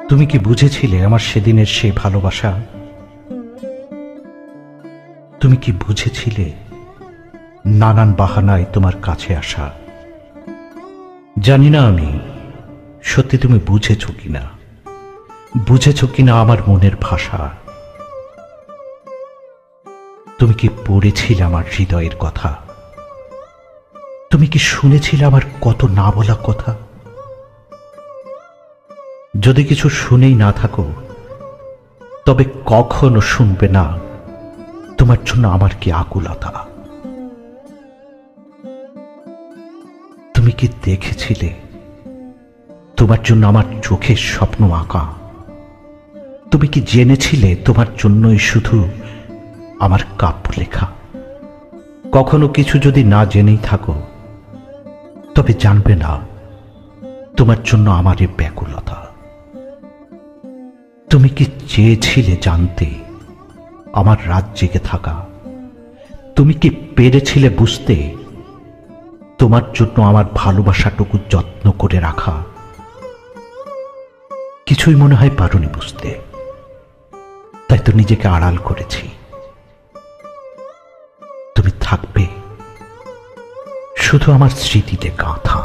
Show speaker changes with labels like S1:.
S1: তুমি কি বুঝেছিলে আমার সেদিনের সেই ভালোবাসা? তুমি কি বুঝেছিলে নানান বাহানায় তোমার কাছে আসা? জানি না আমি সত্যি তুমি বুঝেছ কিনা, বুঝেছ কিনা আমার মনের ভাষা। তুমি কি পড়েছিলে আমার হৃদয়ের কথা? তুমি কি শুনেছিলে আমার কত না বলা কথা? যদি কিছু শুনেই না থাকো, তবে কখনো শুনবে না তোমার জন্য আমার কি আকুলতা। তুমি কি দেখেছিলে তোমার জন্য আমার চোখের স্বপ্ন আঁকা? তুমি কি জেনেছিলে তোমার জন্যই শুধু আমার কাব্য লেখা? কখনো কিছু যদি না জেনেই থাকো, তবে জানবে না তোমার জন্য আমার এই ব্যাকুলতা। তুমি কি চেয়েছিলে জানতে আমার রাত জেগে থাকা? তুমি কি পেরেছিলে বুঝতে তোমার জন্য আমার ভালোবাসাটুকু যত্ন করে রাখা? কিছুই মনে হয় পারোনি বুঝতে, তাই তো নিজেকে আড়াল করেছি। তুমি থাকবে শুধু আমার স্মৃতিতে গাঁথা।